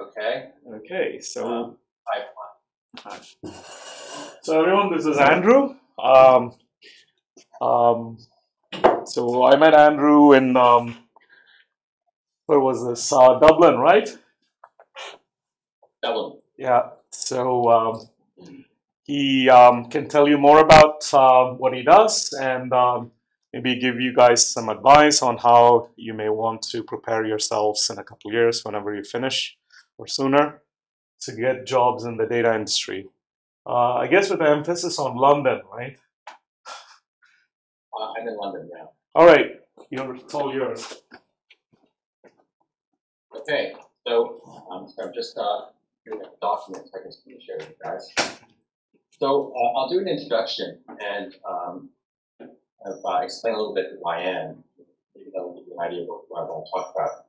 Okay. Okay, so Hi. so everyone, this is Andrew. So I met Andrew in where was this? Dublin, right? Dublin. Yeah. So he can tell you more about what he does and maybe give you guys some advice on how you may want to prepare yourselves in a couple of years, whenever you finish or sooner, to get jobs in the data industry. I guess with the emphasis on London, right? I'm in London now. All right, it's all yours. Okay, so I'm just doing a document so I can share with you guys. So I'll do an introduction and explain a little bit who I am. Maybe that'll give you an idea of what I want to talk about.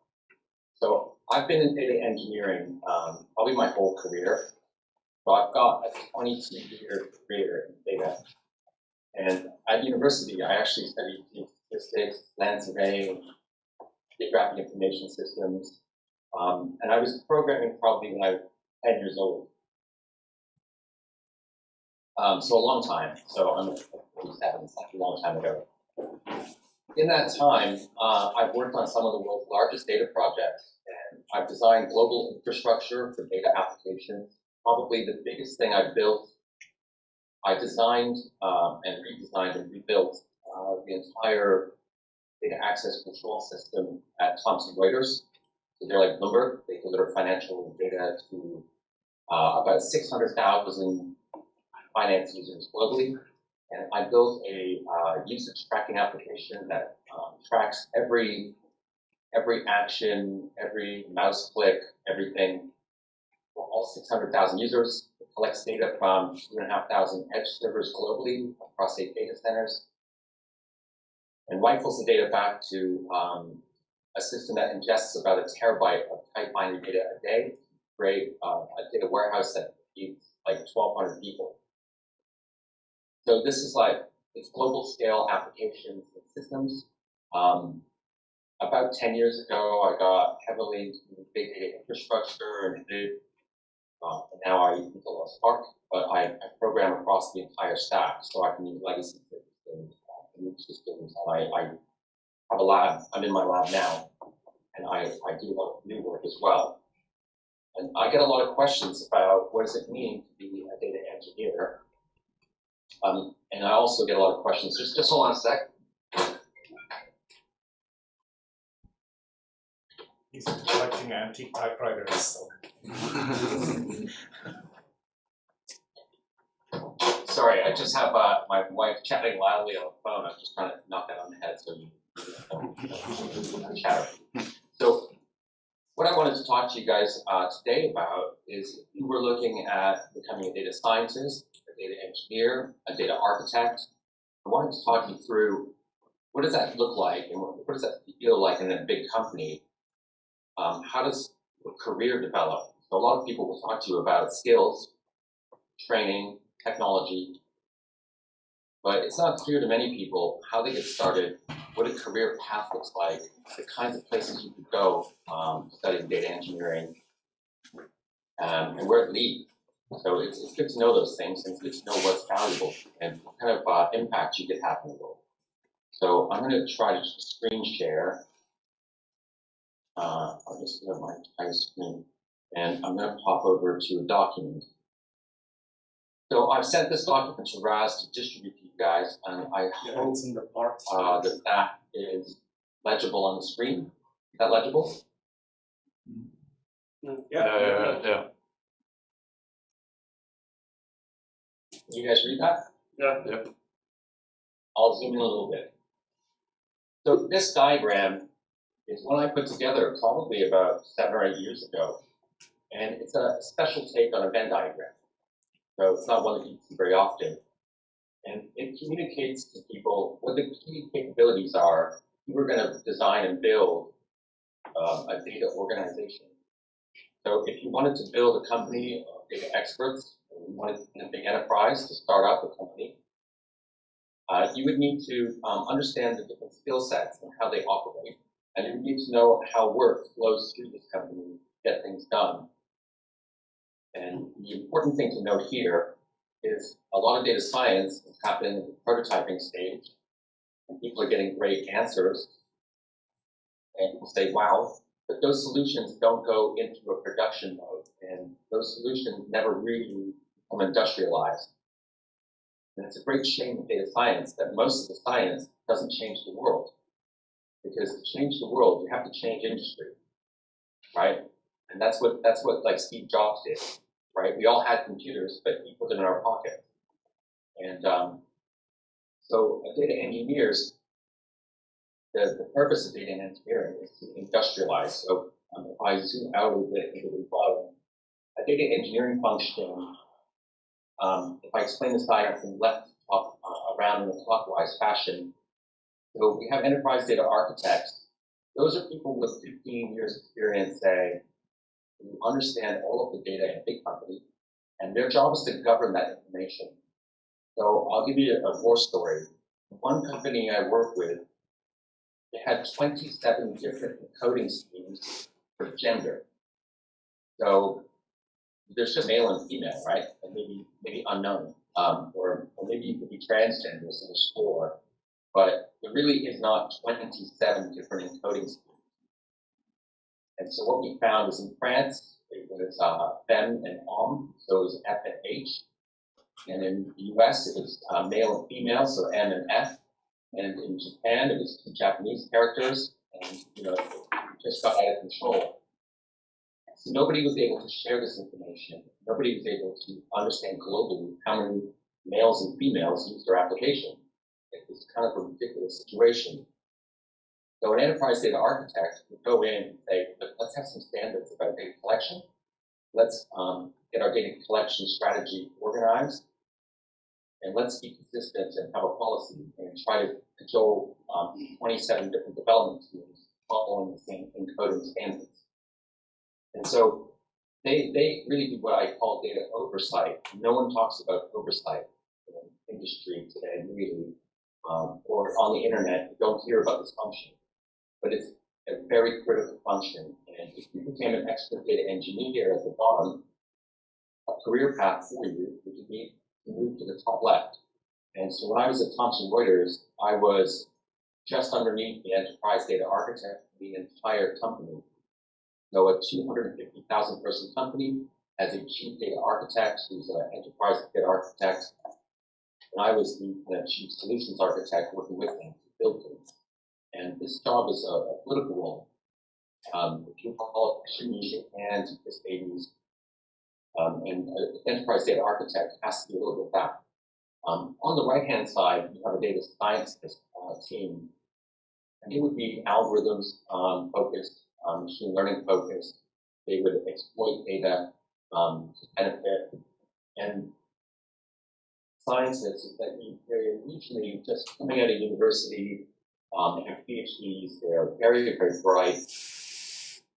So I've been in data engineering probably my whole career. So I've got a 22-year career in data. And at university, I actually studied statistics, land surveying, geographic information systems, and I was programming probably when I was 10 years old. So a long time. So I'm 47, such a long time ago. In that time, I've worked on some of the world's largest data projects, and I've designed global infrastructure for data applications. Probably the biggest thing I've built, I designed and redesigned and rebuilt the entire data access control system at Thomson Reuters. So they're like Bloomberg. They deliver financial data to about 600,000 finance users globally. And I built a usage tracking application that tracks every action, every mouse click, everything for all 600,000 users. It collects data from 2,500 edge servers globally across 8 data centers, and rifles the data back to a system that ingests about 1 terabyte of tight binary data a day to create a data warehouse that feeds like 1,200 people. So this is like, it's global scale applications and systems. About 10 years ago, I got heavily into big data infrastructure and now I use a lot of Spark, but I program across the entire stack, so I can use legacy systems, new systems, and I have a lab. I'm in my lab now, and I do a lot of new work as well. And I get a lot of questions about what does it mean to be a data engineer. And I also get a lot of questions. Just hold on a sec. He's collecting antique typewriters. So. Sorry, I just have my wife chatting loudly on the phone. I'm just trying to knock that on the head so you chatter. So what I wanted to talk to you guys today about is if you were looking at becoming a data scientist, a data engineer, a data architect, I wanted to talk you through what does that look like and what does that feel like in a big company? How does your career develop? So a lot of people will talk to you about skills, training, technology, but it's not clear to many people how they get started, what a career path looks like, the kinds of places you could go studying data engineering, and where it leads. So it's good to know those things and it's good to know what's valuable and what kind of impact you could have in the world. So I'm going to try to screen share. I'll just go to my entire screen, and I'm going to pop over to a document. So I've sent this document to Raz to distribute to you guys, and I hope in the part. that is legible on the screen. Is that legible? Yeah. Can you guys read that? Yeah. I'll zoom in a little bit. So this diagram is one I put together probably about 7 or 8 years ago, and it's a special take on a Venn diagram. So it's not one that you see very often. And it communicates to people what the key capabilities are if we're going to design and build a data organization. So if you wanted to build a company of data experts, or you wanted a big enterprise to start up a company, you would need to understand the different skill sets and how they operate. And you would need to know how work flows through this company to get things done. And the important thing to note here is a lot of data science is happening at the prototyping stage, and people are getting great answers, and people say, wow, but those solutions don't go into a production mode, and those solutions never really become industrialized. And it's a great shame in data science that most of the science doesn't change the world. Because to change the world, you have to change industry, right? And that's what like Steve Jobs did, right? We all had computers, but he put them in our pocket. And so data engineers, the purpose of data engineering is to industrialize. So if I zoom out a little bit into the bottom, a data engineering function, if I explain this diagram from left to top, around in a clockwise fashion, so we have enterprise data architects. Those are people with 15 years experience, say, who understand all of the data in a big company, and their job is to govern that information. So I'll give you a war story. One company I work with, they had 27 different encoding schemes for gender. So there's just male and female, right? And maybe unknown, or maybe you could be transgender as a score. But there really is not 27 different encoding schemes. And so what we found is in France, it was fem and homme, so it was F and H. And in the US, it was male and female, so M and F. And in Japan, it was two Japanese characters, and it just got out of control. So nobody was able to share this information. Nobody was able to understand globally how many males and females use their application. It was kind of a ridiculous situation. So an enterprise data architect would go in and say, let's have some standards about data collection. Let's get our data collection strategy organized. And let's be consistent and have a policy and try to control 27 different development teams following the same encoding standards. And so they really do what I call data oversight. No one talks about oversight in industry today, really. Or on the internet, you don't hear about this function. But it's a very critical function. And if you became an expert data engineer at the bottom, a career path for you would be to move to the top left. And so when I was at Thomson Reuters, I was just underneath the enterprise data architect of the entire company. So a 250,000 person company has a chief data architect who's an enterprise data architect. And I was the chief solutions architect working with them to build things. And this job is a political role. If you call it, shouldn't you shake hands, you kiss babies. And an enterprise data architect has to be a little bit of that. On the right-hand side, you have a data scientist team. And they would be algorithms focused, machine learning focused. They would exploit data to benefit. And scientists that they're usually just coming out of university, they have PhDs, they're very, very bright,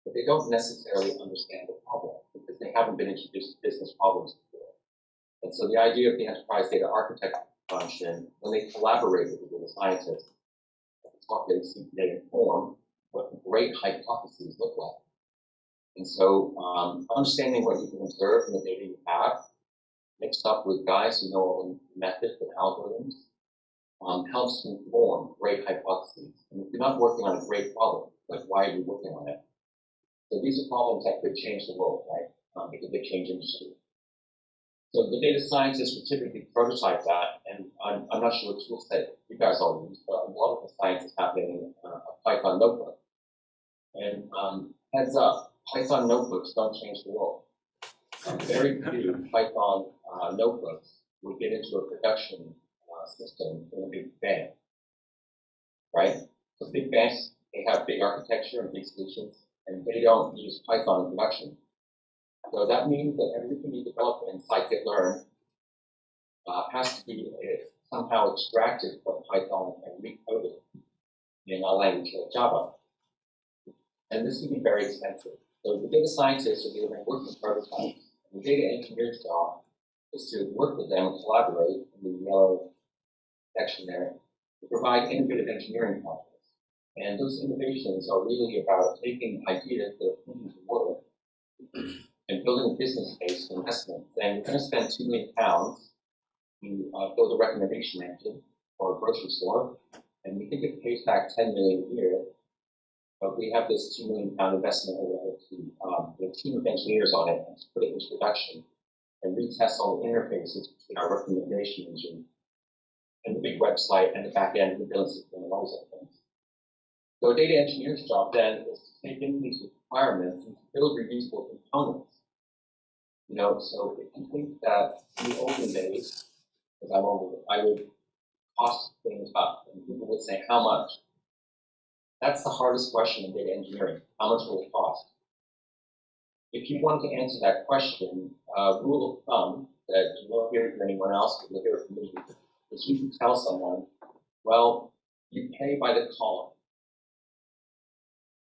but they don't necessarily understand the problem because they haven't been introduced to business problems before. And so the idea of the enterprise data architect function, when they collaborate with the data scientists, they see they inform what great hypotheses look like. And so understanding what you can observe in the data you have, mixed up with guys who know all the methods and algorithms, helps inform great hypotheses. And if you're not working on a great problem, like why are you working on it? So these are problems that could change the world, right? Because they change industry. So the data scientists would typically prototype that, and I'm not sure what tool set you guys all use, but a lot of the science is happening in a Python notebook. And heads up, Python notebooks don't change the world. Very few Python notebooks will get into a production system in a big bang, right? So big banks, they have big architecture and big solutions, and they don't use Python in production. So that means that everything you develop in scikit-learn has to be somehow extracted from Python and recoded in a language like Java. And this can be very expensive. So the data scientists are going to work with prototypes. The data engineer's job is to work with them and collaborate in the yellow section there to provide innovative engineering projects. And those innovations are really about taking ideas that are put into work and building a business case for investment, saying we're going to spend £2 million to build a recommendation engine for a grocery store, and we think it pays back $10 million a year. But we have this £2 million investment to a team of engineers on it and to put it into production and retest all the interfaces between our recommendation engine and the big website and the back end of the billing system and all those other things. So a data engineer's job then is to take in these requirements and to build reusable components. You know, so if you think that in the olden days, because I'm older, I would cost things up, and people would say, how much? That's the hardest question in data engineering. How much will it cost? If you want to answer that question, rule of thumb that you won't hear it from anyone else, but you'll hear it from me, is you can tell someone, well, you pay by the column.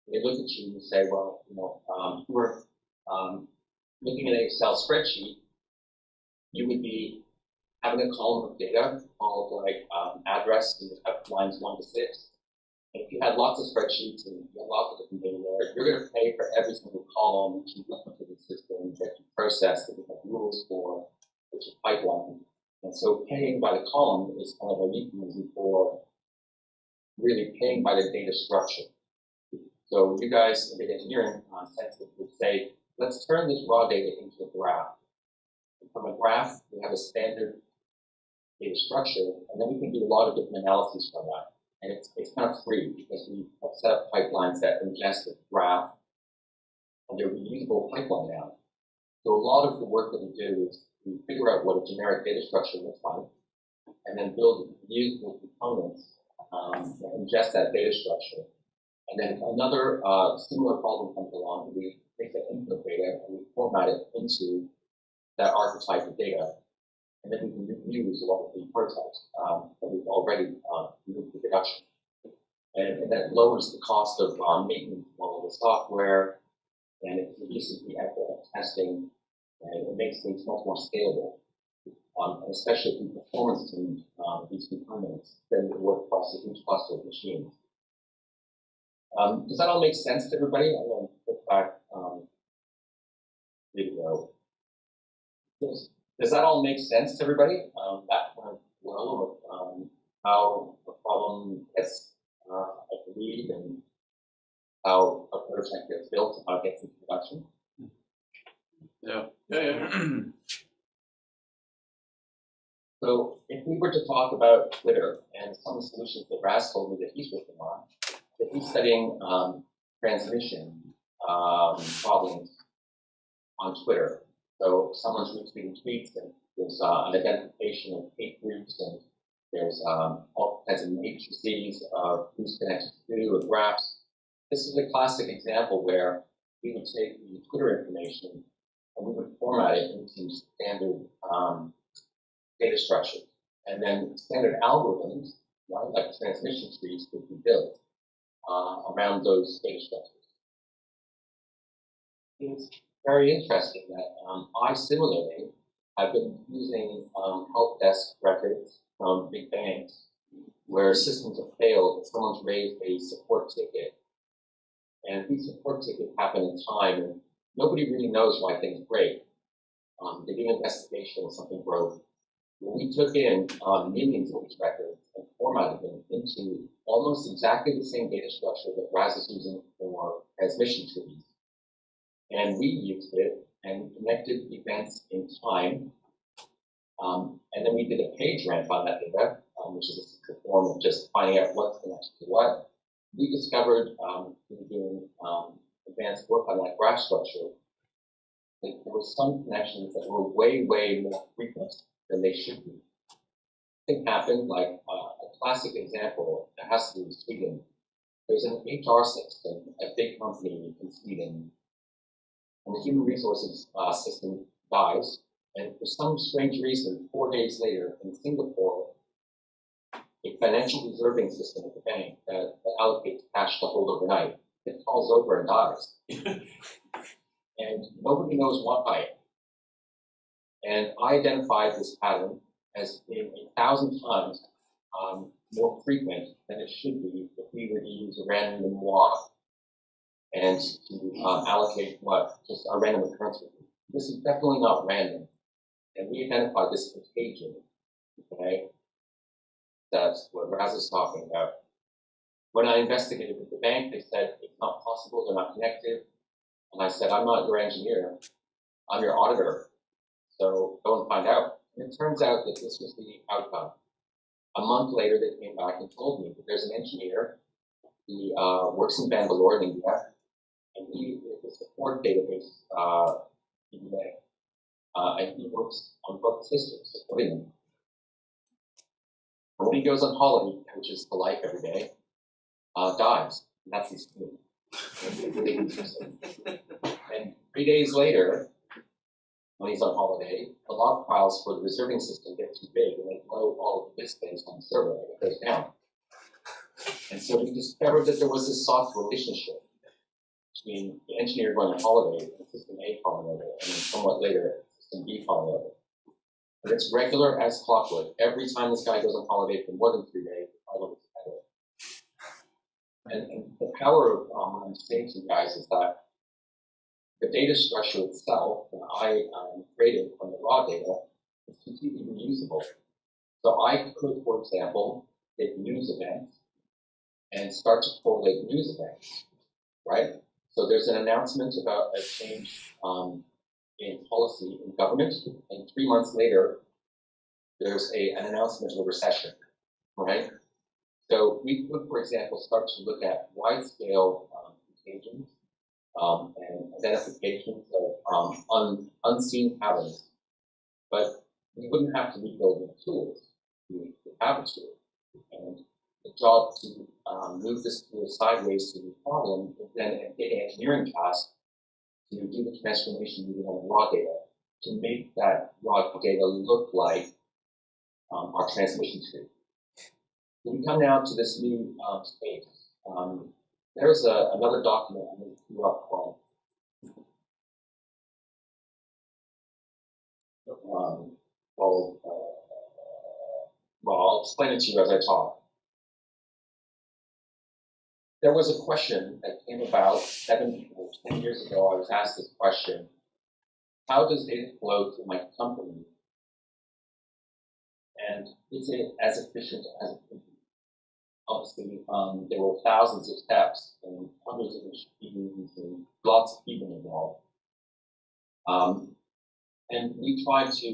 They look at you and say, well, you know, we're looking at an Excel spreadsheet, you would be having a column of data called like address, and you have lines 1 to 6. And if you had lots of spreadsheets and you had lots of different data there, you're going to pay for every single column that you look into the system that you process, that you have rules for, which is pipeline. And so paying by the column is kind of a euphemism for really paying by the data structure. So you guys in data engineering sense would say, let's turn this raw data into a graph. And from a graph, we have a standard data structure, and then we can do a lot of different analyses from that. And it's kind of free because we have set up pipelines that ingest the graph, and they're reusable pipeline now. So a lot of the work that we do is we figure out what a generic data structure looks like, and then build reusable components that ingest that data structure. And then another similar problem comes along. We take the input data and we format it into that archetype of data. And then we can reuse a lot of the prototypes that we've already moved to production. And that lowers the cost of maintenance of all of the software, and it reduces the effort of testing, and it makes things much more scalable. And especially if the performance to these components, then it work across a huge cluster of machines. Does that all make sense to everybody? I'm going to put back video. Does that all make sense to everybody? That went well with how the problem gets agreed and how a prototype gets built and how it gets into production? Yeah. So if we were to talk about Twitter and some solutions that Raz told me that he's working on, if he's studying transmission problems on Twitter. So someone's retweeting tweets, and there's an identification of hate groups, and there's all kinds of matrices of who's connected to or graphs. This is a classic example where we would take the Twitter information and we would format it into standard data structures. And then standard algorithms, right, like transmission trees, would be built around those data structures. It's very interesting that I similarly have been using help desk records from big banks where systems have failed and someone's raised a support ticket. And these support tickets happen in time, and nobody really knows why things break. They do an investigation and something broke. When we took in millions of these records and formatted them into almost exactly the same data structure that Raz is using for transmission trees, and we used it and connected events in time, and then we did a page rank on that data, which is the form of just finding out what's connected to what. We discovered through doing advanced work on that graph structure that there were some connections that were way, way more frequent than they should be. Thing happened, like a classic example that has to do with Sweden. There's an HR system, a big company in Sweden, and the human resources system dies, and for some strange reason, 4 days later in Singapore, a financial reserving system at the bank that allocates cash to hold overnight, it falls over and dies. And nobody knows why. And I identified this pattern as being 1,000 times more frequent than it should be if we were to use a random walk and to allocate just a random occurrence. This is definitely not random. And we identified this contagion, okay? That's what Raz is talking about. When I investigated with the bank, they said it's not possible, they're not connected. And I said, I'm not your engineer, I'm your auditor. So go and find out. And it turns out that this was the outcome. A month later, they came back and told me that there's an engineer. He works in Bangalore, in India, and he is a support database engineer. And he works on both systems, supporting them. And when he goes on holiday, which is the life every day, dies. And that's his food. And 3 days later, when he's on holiday, the log files for the reserving system get too big and they blow all of the disk space on the server and it goes down. And so we discovered that there was this soft relationship between the engineer going on holiday and system A falling over, and then somewhat later, system B falling over. But it's regular as clockwork. Every time this guy goes on holiday for more than 3 days, the problem is better. And the power of what I'm saying to you guys is that the data structure itself that I created from the raw data is completely reusable. So I could, for example, take news events and start to correlate news events, right? So there's an announcement about a change in policy in government, and 3 months later, there's an announcement of a recession, right? So we could, for example, start to look at wide-scale contagions and identifications of unseen patterns. But we wouldn't have to rebuild the tools. We have a tool. And the job to move this tool sideways to the problem is then a data engineering task to do the transformation using on the raw data to make that raw data look like our transmission tree. So we come now to this new space. There's another document I'm going to pull up called well, I'll explain it to you as I talk. There was a question that came about 7 or 10 years ago. I was asked this question: how does data flow through my company? And is it as efficient as it can be? Obviously, there were thousands of steps and hundreds of machines and lots of people involved. And we tried to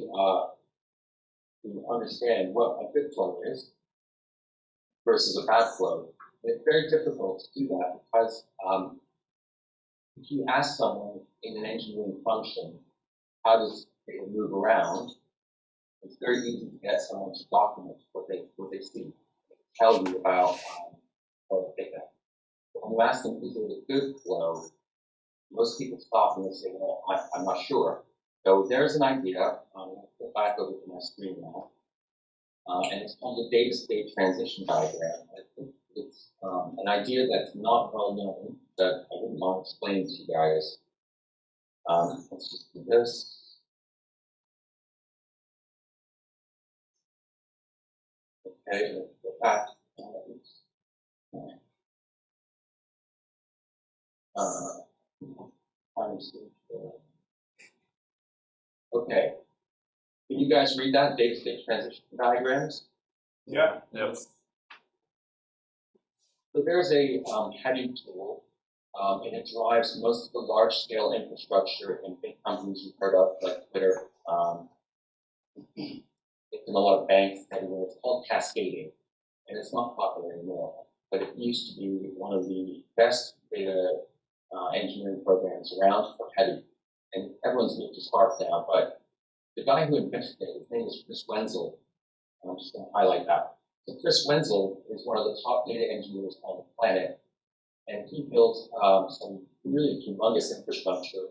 understand what a good flow is versus a bad flow. And it's very difficult to do that because if you ask someone in an engineering function, how does data move around, it's very easy to get someone to document what they see, tell you about data. But when you ask them, is it a good flow, most people stop and they say, well, I'm not sure. So there's an idea, I'll go back over to my screen now, and it's called the data state transition diagram. It's an idea that's not well known, that I wouldn't mind explaining to you guys. Let's just do this. Okay, let's go back. Okay. Can you guys read that data state transition diagrams? Yeah. Yep. So there's a heading tool, and it drives most of the large-scale infrastructure in big companies you've heard of, like Twitter. It's in a lot of banks everywhere. It's called cascading, and it's not popular anymore. But it used to be one of the best data engineering programs around for heavy, and everyone's moved to Spark now. But the guy who invented it, his name is Chris Wenzel, and I'm just going to highlight that. So Chris Wenzel is one of the top data engineers on the planet, and he built some really humongous infrastructure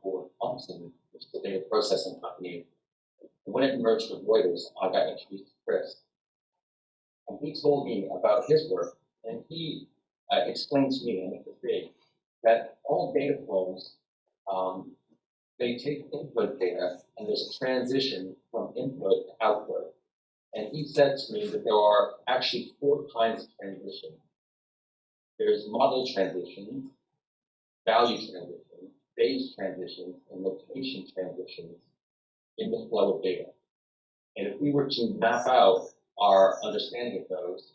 for Thomson, which is a data processing company. And when it merged with Reuters, I got introduced to Chris. And he told me about his work, and he explained to me, and it was big, that all data flows, they take input data, and there's a transition from input to output. And he said to me that there are actually 4 kinds of transition. There's model transition, value transition, phase transitions and location transitions in the flow of data. And if we were to map out our understanding of those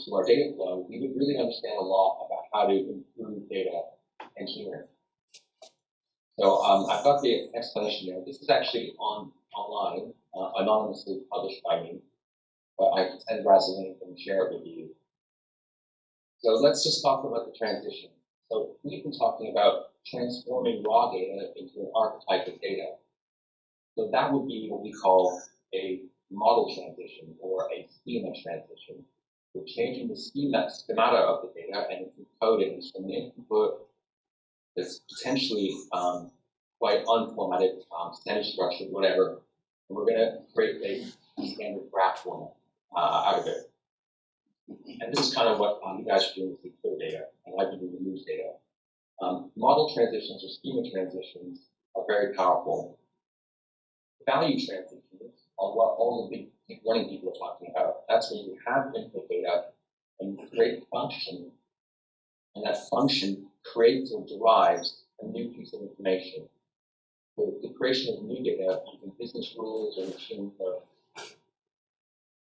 to our data flow, we would really understand a lot about how to improve data engineering. So I've got the explanation there. This is actually online, anonymously published by me, but I can send Raz a link and share it with you. So let's just talk about the transition. So we've been talking about transforming raw data into an archetype of data. So that would be what we call a model transition or a schema transition. We're changing the schemata of the data and it's encoding from an input that's potentially quite unformatted, semi-structured, whatever. And we're going to create a standard graph format out of it. And this is kind of what you guys are doing with the clear data, and I've been doing the news data. Model transitions or schema transitions are very powerful. Value transitions are what all the big deep learning people are talking about. That's when you have input data and you create a function, and that function creates or derives a new piece of information. So the creation of new data using business rules or machine code.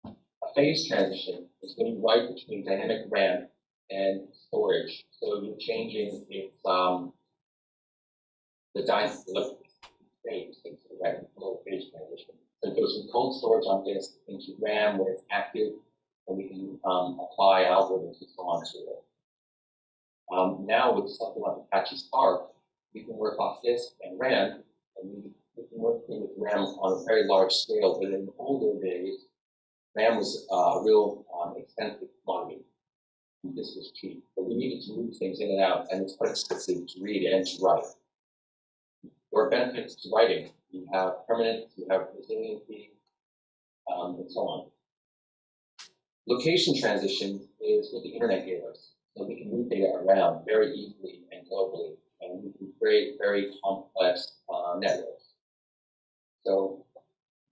A phase transition is when you write between dynamic RAM and storage. So you're changing its the phase into the right phase transition. So it goes from cold storage on disk into RAM where it's active, and we can apply algorithms and so on to it. Now with something like Apache Spark, we can work off disk and RAM, and we can work with RAM on a very large scale. But in the older days, RAM was a real expensive commodity. This was cheap, but we needed to move things in and out, and it's quite expensive to read and to write. There are benefits to writing. You have permanence, you have resiliency, and so on. Location transition is what the internet gave us. So we can move data around very easily and globally, and we can create very complex networks. So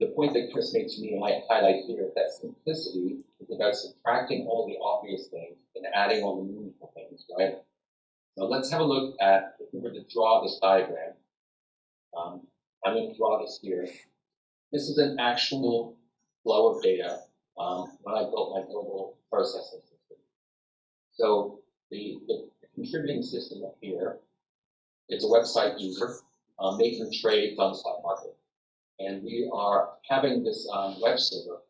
the point that Chris made to me, and I highlight here, is that simplicity is about subtracting all the obvious things and adding all the meaningful things, right? So let's have a look at, if we were to draw this diagram, I'm going to draw this here. This is an actual flow of data when I built my global processing system. So the contributing system up here is a website user making trades on the stock market. And we are having this web server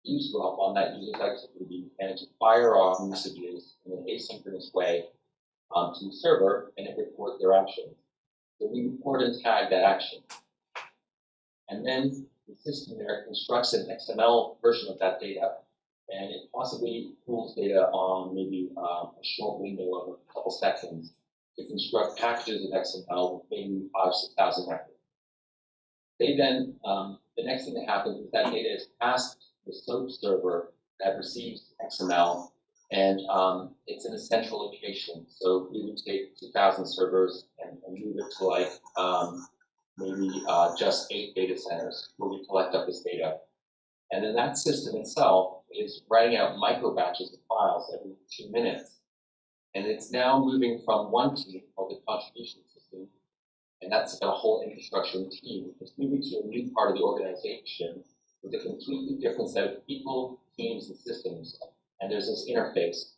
eavesdrop on that user's activity and to fire off messages in an asynchronous way to the server, and it reports their actions. So we report and tag that action. And then the system there constructs an XML version of that data, and it possibly pulls data on maybe a short window of a couple seconds to construct packages of XML with maybe 5,000 to 6,000 records. They then, the next thing that happens is that data is passed to the SOAP server that receives XML, and it's in a central location. So we would take 2,000 servers and move it to like maybe just 8 data centers where we collect up this data. And then that system itself is writing out micro batches of files every 2 minutes. And it's now moving from one team called the contribution system, and that's got a whole infrastructure and team. It's moving to a new part of the organization with a completely different set of people, teams, and systems. And there's this interface.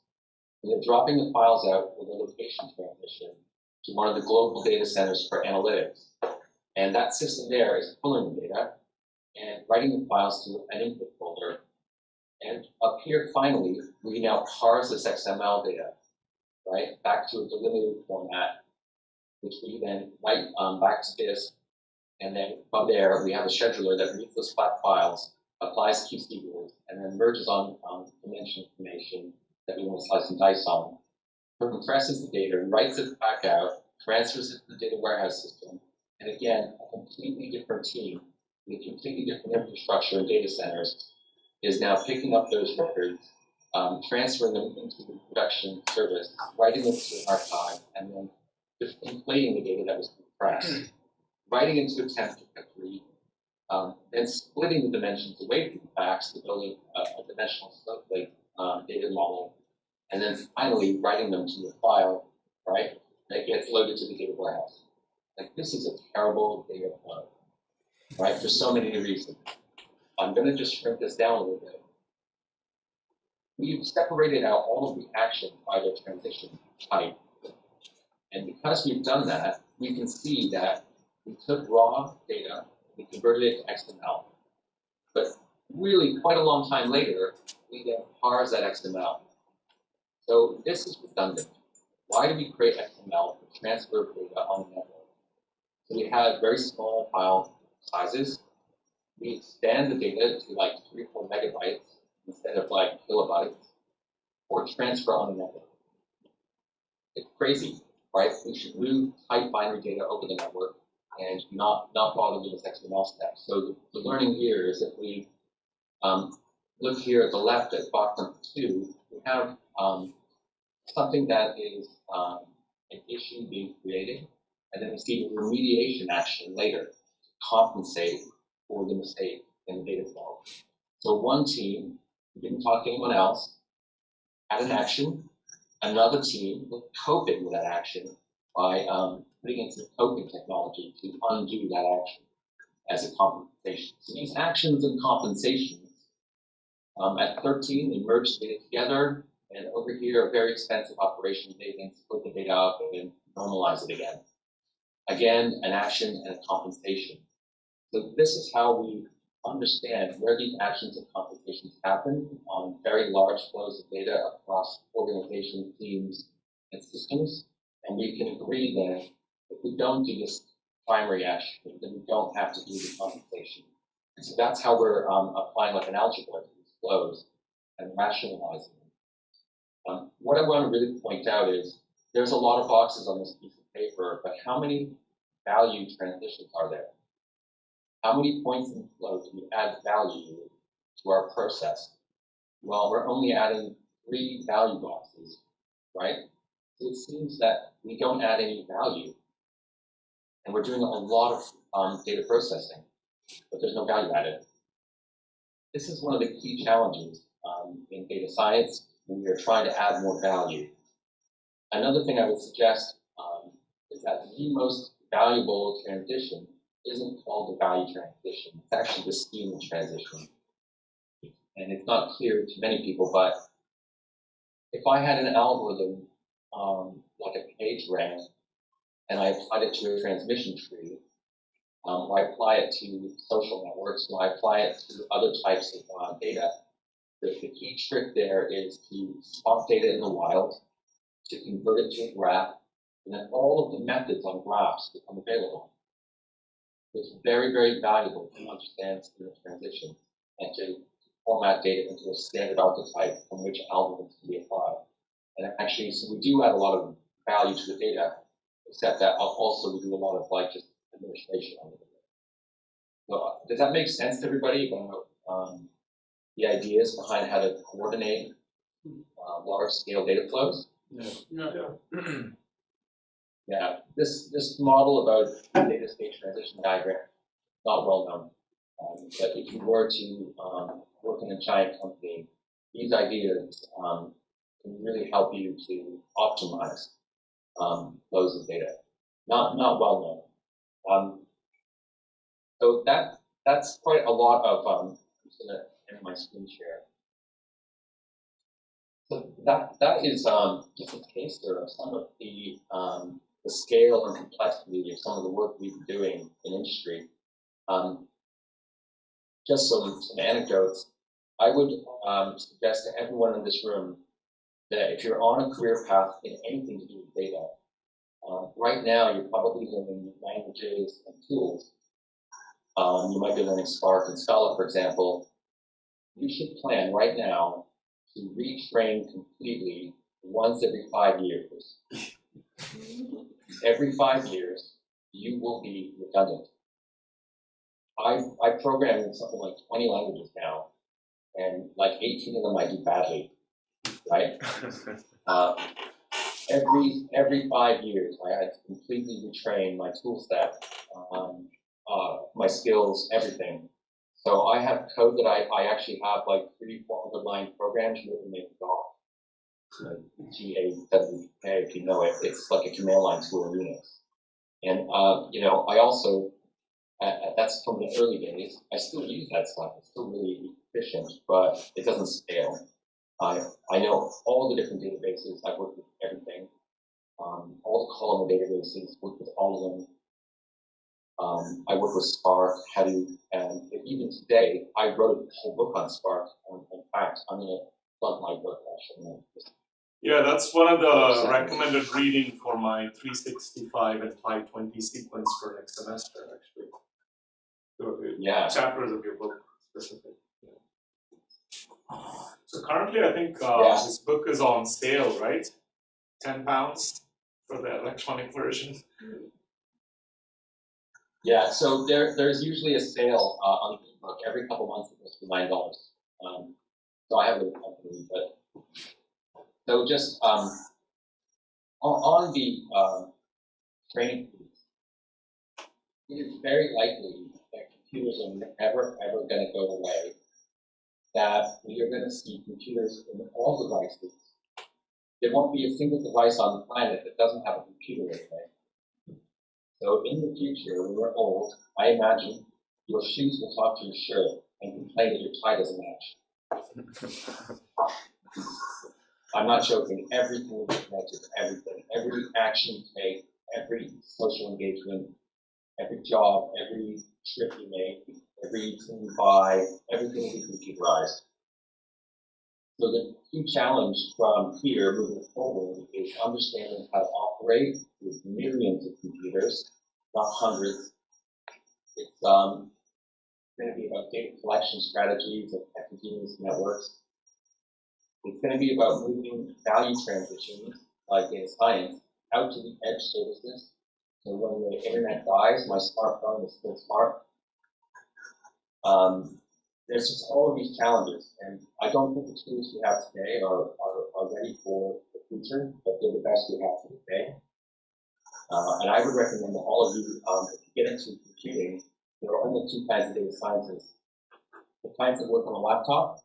And they're dropping the files out with a location transition to one of the global data centers for analytics. And that system there is pulling the data and writing the files to an input folder. And up here, finally, we now parse this XML data, right, back to a delimited format, which we then write back to disk. And then from there, we have a scheduler that reads those flat files, applies QC rules, and then merges on dimension information that we want to slice and dice on, compresses the data, writes it back out, transfers it to the data warehouse system. And again, a completely different team with completely different infrastructure and data centers is now picking up those records, transferring them into the production service, writing them to an archive, and then just inflating the data that was compressed, writing into a temp directory, then splitting the dimensions away from the facts to build a dimensional snowflake data model, and then finally writing them to a file, right, that gets loaded to the data warehouse. Like, this is a terrible data flow, right? For so many reasons. I'm going to just shrink this down a little bit. We've separated out all of the actions by their transition type. And because we've done that, we can see that we took raw data, we converted it to XML. But really, quite a long time later, we then parse that XML. So this is redundant. Why do we create XML for transfer of data on the network? So we have very small file sizes. We expand the data to like 3 or 4 megabytes instead of like kilobytes, or transfer on the network. It's crazy, right? We should move tight binary data over the network and not bother with this XML step. So the learning here is if we look here at the left at box number 2, we have something that is an issue being created, and then we see the remediation action later to compensate for the mistake in the data flow. So one team didn't talk to anyone else, had an action. Another team was coping with that action by putting in some coping technology to undo that action as a compensation. So these actions and compensations, at 13, they merged data together, and over here, a very expensive operation, they can split the data up and normalize it again. Again, an action and a compensation. So this is how we understand where these actions and compensations happen on very large flows of data across organizations, teams, and systems. And we can agree that if we don't do this primary action, then we don't have to do the compensation. And so that's how we're applying like an algebra to these flows and rationalizing them. What I want to really point out is there's a lot of boxes on this piece of paper, but how many value transitions are there? How many points in the flow do we add value to our process? Well, we're only adding 3 value boxes, right? So it seems that we don't add any value. And we're doing a lot of data processing, but there's no value added. This is one of the key challenges in data science when we are trying to add more value. Another thing I would suggest is that the most valuable transition isn't called the value transition. It's actually the schema transition. And it's not clear to many people, but if I had an algorithm like a page rank, and I applied it to a transmission tree, or I apply it to social networks, or I apply it to other types of data, the key trick there is to spot data in the wild, to convert it to a graph, and then all of the methods on graphs become available. It's very, very valuable to understand schema transition and to format data into a standard archetype from which algorithms can be applied. And actually, so we do add a lot of value to the data, except that also we do a lot of like just administration on the data. So does that make sense to everybody about the ideas behind how to coordinate large-scale data flows? Yeah. Yeah, this model about data state transition diagram, not well known. But if you were to work in a giant company, these ideas can really help you to optimize flows of data. Not well known. So that's quite a lot of. I'm just going to end my screen share. So that is just a taster of some of the scale and complexity of some of the work we've been doing in industry. Just some anecdotes. I would suggest to everyone in this room that if you're on a career path in anything to do with data, right now you're probably learning languages and tools. You might be learning Spark and Scala, for example. You should plan right now to retrain completely once every 5 years. Every 5 years, you will be redundant. I program in something like 20 languages now, and like 18 of them I do badly, right? Every 5 years, I had to completely retrain my tool set, my skills, everything. So I have code that I actually have like 300-400 line programs you wouldn't make it off. GAWK, if you know it, it's like a command line tool in Unix. And you know, I also that's from the early days. I still use that stuff. It's still really efficient, but it doesn't scale. I know all the different databases. I've worked with everything. All the columnar databases, worked with all of them. I work with Spark, and even today, I wrote a whole book on Spark. In fact, I'm going to plug my book, actually. Yeah, that's one of the recommended reading for my 365 and 520 sequence for next semester, actually. Yeah. Chapters of your book, specifically. Yeah. So currently, I think this book is on sale, right? £10 for the electronic version. Yeah, so there's usually a sale on the ebook every couple months. It goes for $9. So I have a company, but so just on the training piece, it is very likely that computers are never ever going to go away. That we are going to see computers in all devices. There won't be a single device on the planet that doesn't have a computer in it. So in the future, when we're old, I imagine your shoes will talk to your shirt and complain that your tie doesn't match. I'm not joking. Everything will be connected to everything. Every action you take, every social engagement, every job, every trip you make, every thing you buy, everything will be computerized. So the key challenge from here moving forward is understanding how to operate with millions of computers, not hundreds. It's going to be about data collection strategies and heterogeneous networks. It's going to be about moving value transitions, like data science, out to the edge services. So when the internet dies, my smartphone is still smart. There's just all of these challenges, and I don't think the tools we have today are ready for the future, but they're the best we have for today. And I would recommend that all of you, if you get into computing, there are only two kinds of data scientists. The kinds that work on a laptop,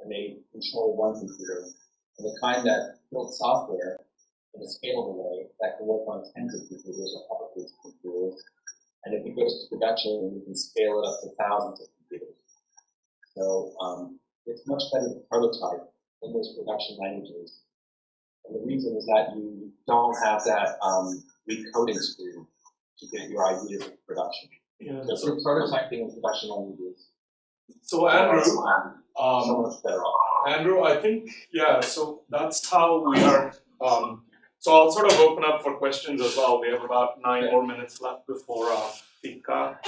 and they control one computer, and the kind that build software in a scalable way that can work on tens of computers or hundreds of computers. And if it goes to production, you can scale it up to thousands of computers. So it's much better to prototype in those production languages. And the reason is that you don't have that recoding screen to get your ideas into production. Yeah. So prototyping in production languages. So Andrew, so much better off. Andrew, I think, yeah, so that's how we are. So I'll sort of open up for questions as well. We have about 9 more minutes left before Fika.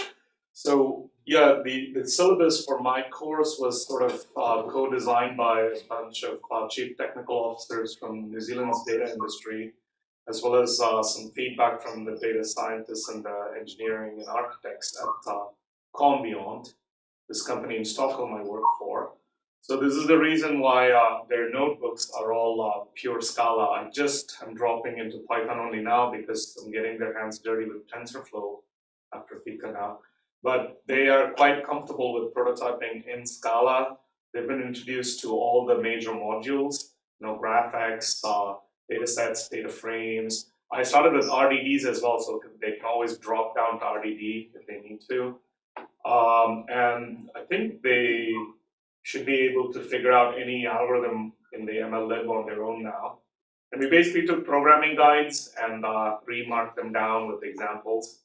So yeah, the syllabus for my course was sort of co-designed by a bunch of chief technical officers from New Zealand's data industry, as well as some feedback from the data scientists and the engineering and architects at Beyond, this company in Stockholm I work for. So this is the reason why their notebooks are all pure Scala. I just am dropping into Python only now because I'm getting their hands dirty with TensorFlow after Fika now. But they are quite comfortable with prototyping in Scala. They've been introduced to all the major modules, GraphX, data sets, data frames. I started with RDDs as well, so they can always drop down to RDD if they need to. And I think they should be able to figure out any algorithm in the MLlib on their own now. And we basically took programming guides and remarked them down with examples.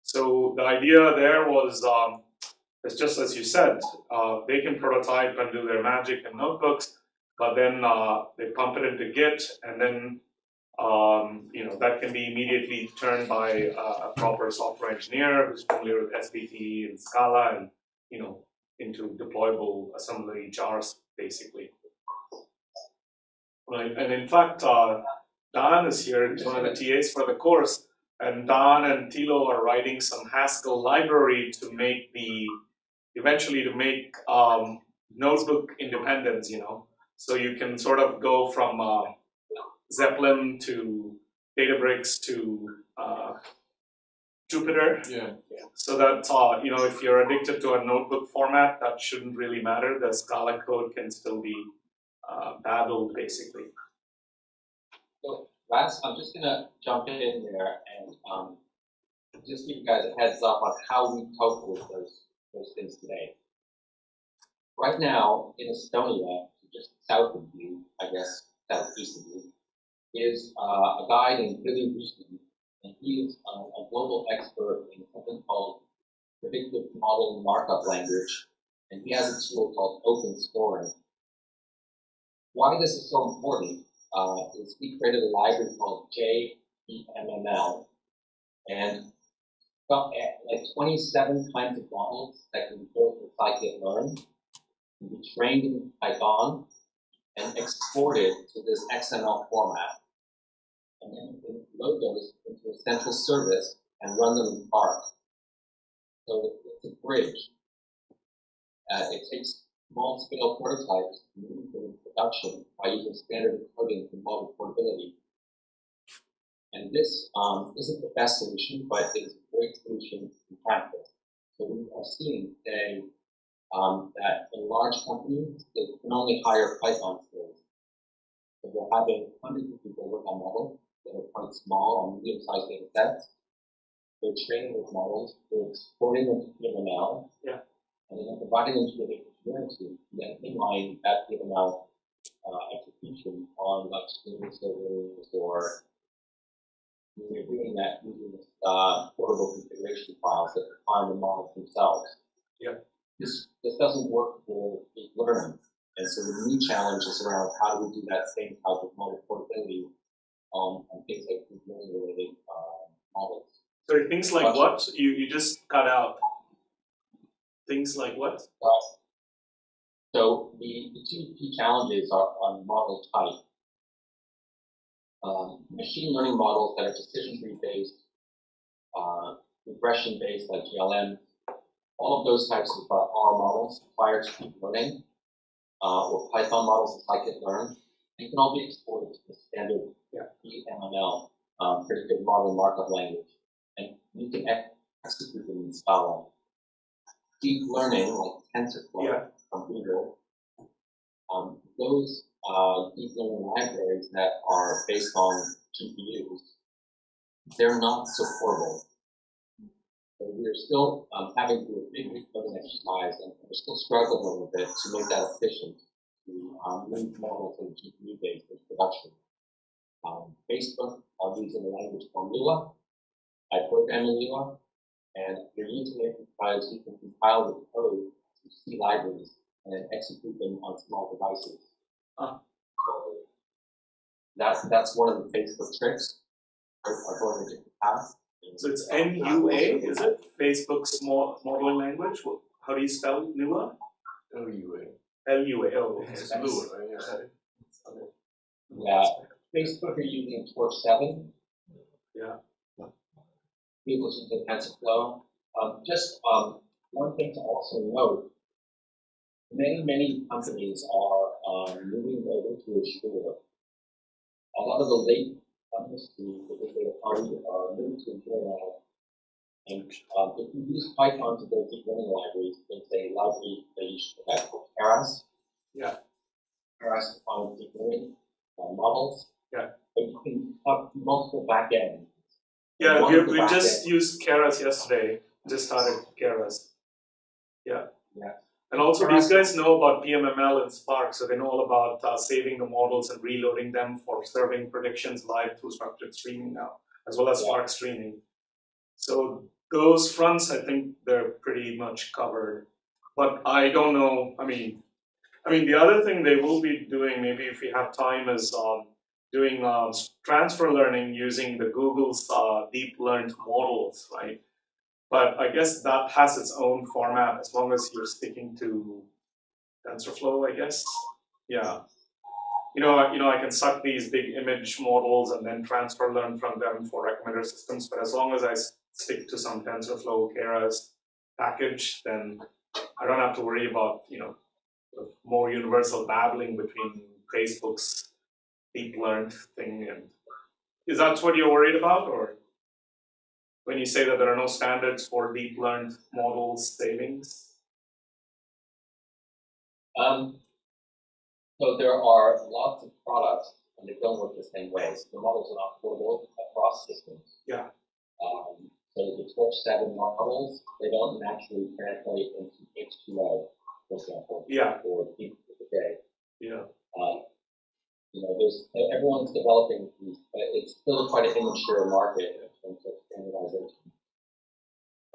So the idea there was, it's just as you said, they can prototype and do their magic in notebooks, but then they pump it into Git, and then that can be immediately turned by a proper software engineer who's familiar with SBT and Scala, and into deployable assembly jars, basically. Right. And in fact, Dan is here. He's one of the TAs for the course. And Dan and Thilo are writing some Haskell library to make eventually to make notebook independence, So you can sort of go from Zeppelin to Databricks to Jupyter. Yeah. So that, if you're addicted to a notebook format, that shouldn't really matter. The Scala code can still be babbled, basically. So I'm just gonna jump in there and just give you guys a heads up on how we cope with those things today. Right now in Estonia, just south of you, I guess southeast of you, is a guy named Billy Ruskin, and he is a global expert in something called predictive model markup language, and he has a tool called open scoring. Why this is so important is we created a library called PMML, and got like 27 kinds of models that can be built with scikit-learn, can be trained in Python, and exported to this XML format. And then we can load those into a central service and run them in Spark. So it's a bridge. It takes small-scale prototypes and moves them into production by using standard encoding for model portability. And this isn't the best solution, but it is a great solution in practice. So we are seeing today that in large companies, they can only hire Python skills. So they're having hundreds of people work on models that are quite small on medium-sized data sets. They're training those models, they're exporting them to PMML, and then providing them to the data engineering team, and then inline that PMML execution on like streaming servers, or we're doing that using portable configuration files that define the models themselves. This doesn't work for deep learning, and so the new challenge is around how do we do that same type of model portability on things like deep learning related models. Sorry, things like what? You just cut out. Things like what? So the two key challenges are on model type. Machine learning models that are decision tree based, regression based like GLM, all of those types of R models prior to deep learning, or Python models like scikit-learn, they can all be exported to the standard PMML, predictive model markup language, and you can execute them in Scala. Deep learning, like TensorFlow from Google, those deep learning libraries that are based on GPUs, they're not supportable. So we're still having to do a big recoding exercise, and we're still struggling a little bit to make that efficient, to move models from GPU-based into production. Facebook are using a language called Lua. I program in Lua, and you're using it because you can compile the code to C libraries and then execute them on small devices. So that's one of the Facebook tricks. Are going to different paths. So it's NUA, is it? Facebook's modeling language? How do you spell Lua? LUA. LUA, oh. It's Lua, right? Yeah. Facebook are using Torch 7. Yeah. Google's using TensorFlow. Just one thing to also note, many companies are moving over to Azure. A lot of the late industries that they are moving to Azure now. And if you use Python to build deep learning libraries, there's a library that you should have called Keras. Keras defines deep learning models. But you can have multiple backends. Yeah, we just used Keras yesterday. Just started Keras. And also, these guys know about PMML and Spark, so they know all about saving the models and reloading them for serving predictions live through structured streaming now, as well as Spark streaming. So those fronts, I think they're pretty much covered. But I don't know. I mean, the other thing they will be doing, maybe if we have time, is doing transfer learning using the Google's deep learned models, right? But I guess that has its own format as long as you're sticking to TensorFlow, I guess. Yeah. You know, I can suck these big image models and then transfer learn from them for recommender systems. But as long as I stick to some TensorFlow Keras package, then I don't have to worry about, sort of more universal babbling between Facebook's deep learned thing. And is that what you're worried about, or when you say that there are no standards for deep learned models savings? So there are lots of products and they don't work the same way. So the models are not portable across systems. Yeah. So the Torch 7 models, they don't naturally translate into H2O, for example, Yeah. or peak of the day. Yeah. Everyone's developing these, but it's still quite an immature market in terms of standardization.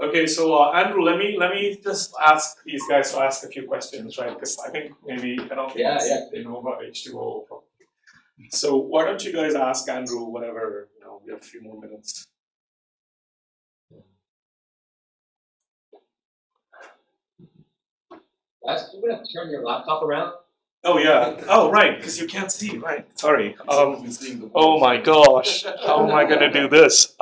Okay, so Andrew, let me just ask these guys to ask a few questions, right? Because I think maybe I don't think they know about H2O. So why don't you guys ask Andrew whatever, we have a few more minutes. Guys, you're gonna turn your laptop around. Oh yeah. Oh right, because you can't see. Right. Sorry. Oh my gosh. How am I gonna do this?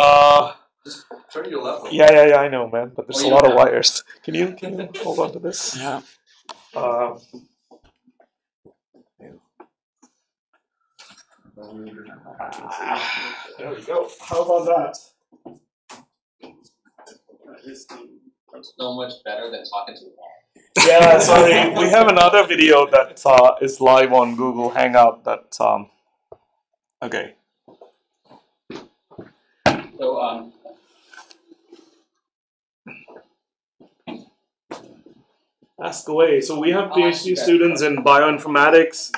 Just turn your laptop. Yeah. I know, man. But there's a lot of wires. Can you hold on to this? Yeah. There we go. How about that? It's so much better than talking to the wall. Yeah, sorry. We have another video that is live on Google Hangout. That okay. So ask away. So we have PhD students in bioinformatics,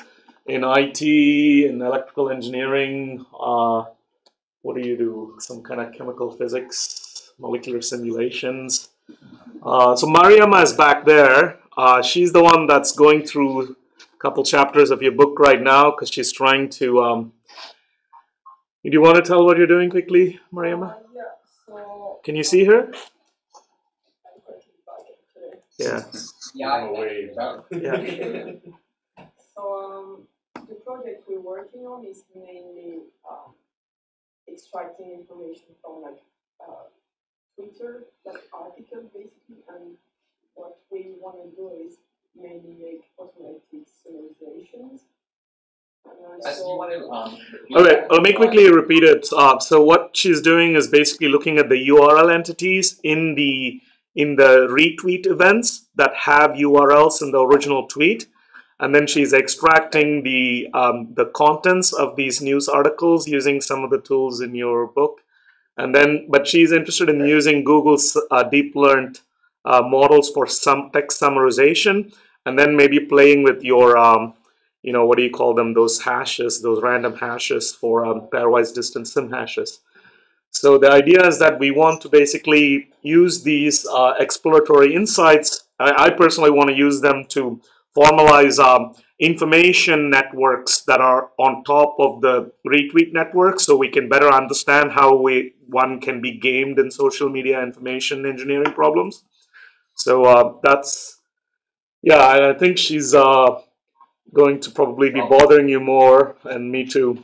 in IT, in electrical engineering. What do you do? Some kind of chemical physics, molecular simulations. So Mariama is back there. She's the one that's going through a couple chapters of your book right now because she's trying to. Do you want to tell what you're doing quickly, Mariama? Yeah. So. Can you see her? Yeah. yeah. So the project we're working on is mainly extracting information from Twitter, article basically, and what we want to do is mainly make automatic summarizations. Okay, let me quickly repeat it. So what she's doing is basically looking at the URL entities in the retweet events that have URLs in the original tweet, and then she's extracting the contents of these news articles using some of the tools in your book, but she's interested in using Google's deep learned models for some text summarization, and then maybe playing with your what do you call them? Those hashes, those random hashes for pairwise distance sim hashes. So the idea is that we want to basically use these exploratory insights. I personally want to use them to formalize information networks that are on top of the retweet network, so we can better understand how one can be gamed in social media information engineering problems. So I think she's going to probably be bothering you more, and me too.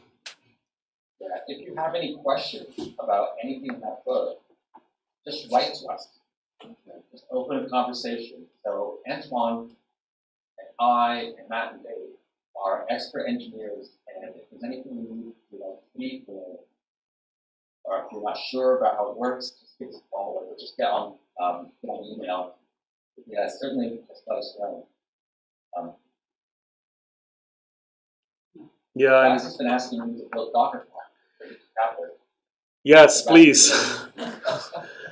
Yeah, if you have any questions about anything in that book, just write to us. Just open a conversation. So Antoine and I and Matt and Dave are expert engineers, and if there's anything you need to tweak or if you're not sure about how it works, just give us a call or just get on email. Yeah, certainly just let us know. Yeah, I've just been asking you to build Docker files. Yes, please.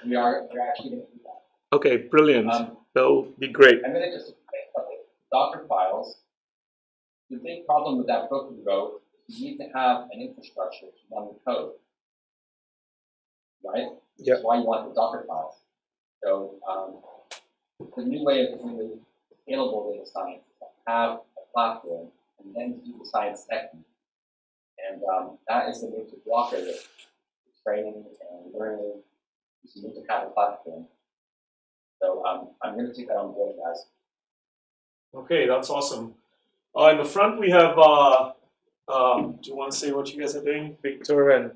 We're actually going to do that. Okay, brilliant. That'll be great. I'm going to just say something. Docker files. The big problem with that book we wrote is you need to have an infrastructure to run the code, right? Yeah. That's why you want the Docker files. So the new way of doing scalable data science is to have a platform and then do the science technique. And that is the major blocker with training and learning. You need to have a platform. So I'm going to take that on board, guys. Okay, that's awesome. In the front we have, do you want to say what you guys are doing? Victor and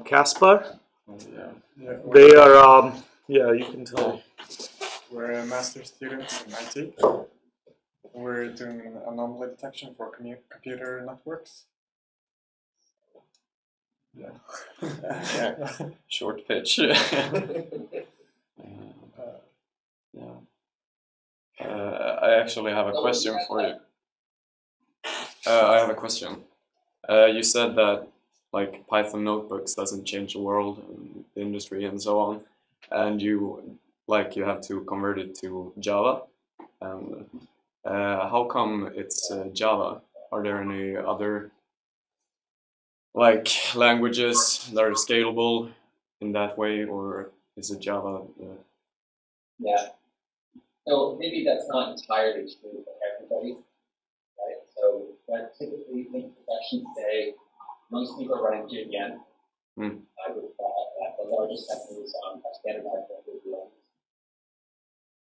Caspar? Yeah. They are, you can tell. We're master students in IT. We're doing anomaly detection for computer networks. Yeah. Short pitch. I actually have a question for you. I have a question. You said that like Python notebooks doesn't change the world and the industry and so on, and you have to convert it to Java. And how come it's Java? Are there any other like languages that are scalable in that way, or is it Java? Yeah. So maybe that's not entirely true for everybody, right? So, but typically in production today, most people are running JVM. I would at the largest companies have standardized language.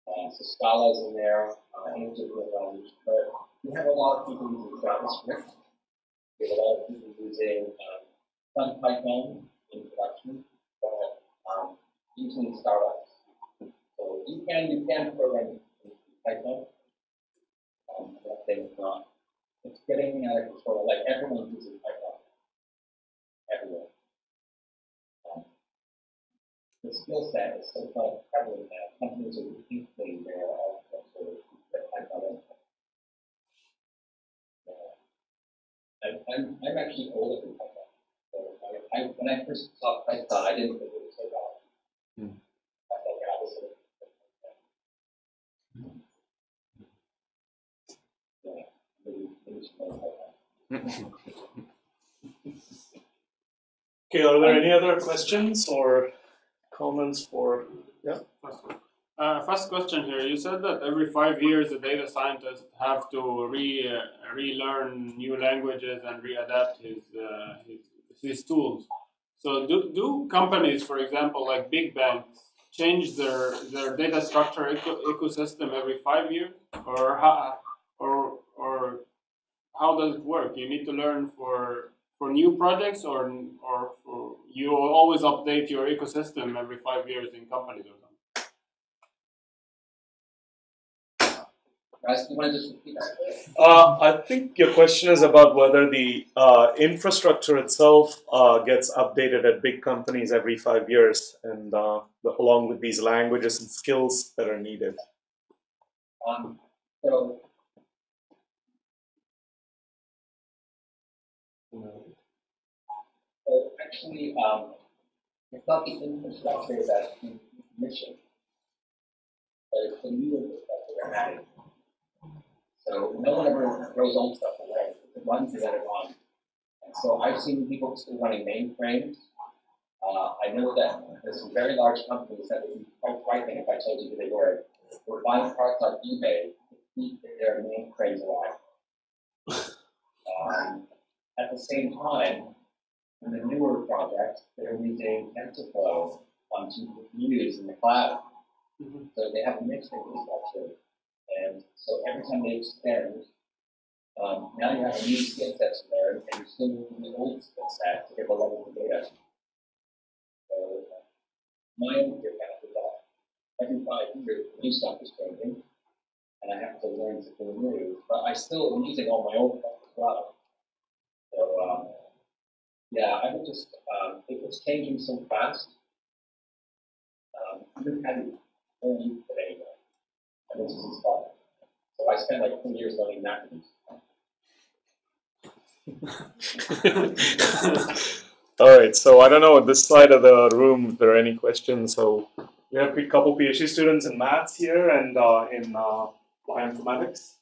So Scala is in there, English is a language, but we have a lot of people using JavaScript. We have a lot of people using some Python in production, but using startups. So you can program in Python. That thing is not. It's getting out of control. Like everyone's using Python. Everyone. The skill set is so kind of prevalent that companies are deeply aware of the Python. I'm actually older than Python. So when I first saw Python, I didn't think it was so bad. I thought the opposite. Yeah, maybe Python. Okay, are there any other questions or comments for? Yeah. First question here. You said that every 5 years the data scientists have to relearn new languages and readapt his tools. So do companies, for example, like big banks, change their data structure ecosystem every 5 years, or how does it work? You need to learn for new projects, or for, you always update your ecosystem every 5 years in companies or something? Guys, do you want to just repeat that? I think your question is about whether the infrastructure itself gets updated at big companies every 5 years, and along with these languages and skills that are needed. So actually, it's not the infrastructure that's the mission, but it's the new infrastructure they're adding. So no one ever throws old stuff away. It runs together on. And so I've seen people still running mainframes. I know that there's some very large companies that would be quite frightening if I told you who they were. We're buying parts on eBay to keep their mainframes alive. At the same time, in the newer projects, they're using TensorFlow on GPUs in the cloud. So they have a mixed infrastructure. And so every time they extend, now you have a new skill set to learn, and you're still using the old skill set to get the level of data. So my own fear path is that every 5 years, new stuff is changing, and I have to learn something new. But I still am using all my old stuff as well. So yeah, I would just, it was changing so fast. I didn't have any use of it anymore. And this is fun. So I spent like 2 years learning macros. All right, so I don't know on this side of the room if there are any questions. So we have a couple PhD students in maths here and in bioinformatics,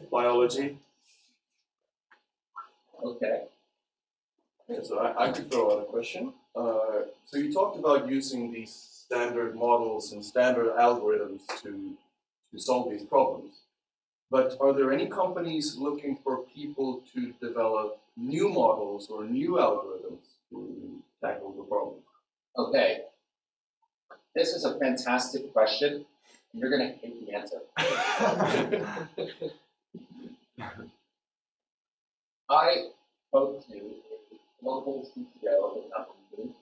biology. Okay. Yeah, so I could throw out a question. So you talked about using these standard models and standard algorithms to solve these problems. But are there any companies looking for people to develop new models or new algorithms to tackle the problem? Okay. This is a fantastic question. You're going to hate the answer. I spoke to a local CTO of a company,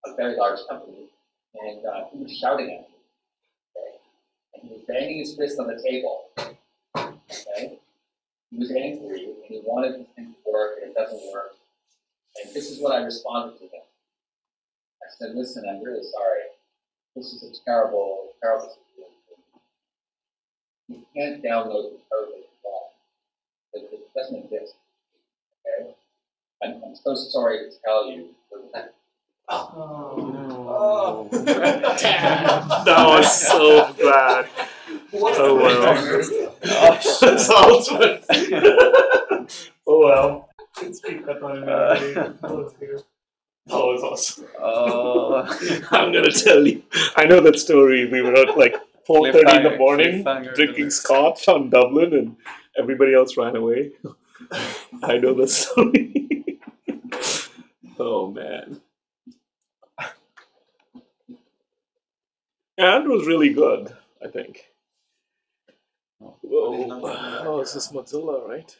a very large company, and he was shouting at me. Okay? And he was banging his fist on the table. Okay? He was angry, and he wanted this thing to work, and it doesn't work. And this is what I responded to him. I said, listen, I'm really sorry. This is a terrible, terrible situation. You can't download the code that you want. doesn't exist. Okay? I'm so sorry to tell you. Oh. That was so bad. Oh well. That's ultimate. Oh well. That was awesome. I'm gonna tell you. I know that story. We were at like 4:30 in the morning drinking scotch on Dublin, and everybody else ran away. I know the story. Oh man. And it was really good, I think. Whoa. Oh, is this Mozilla, right?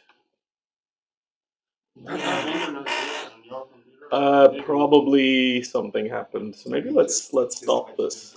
Probably something happened. So maybe let's stop this.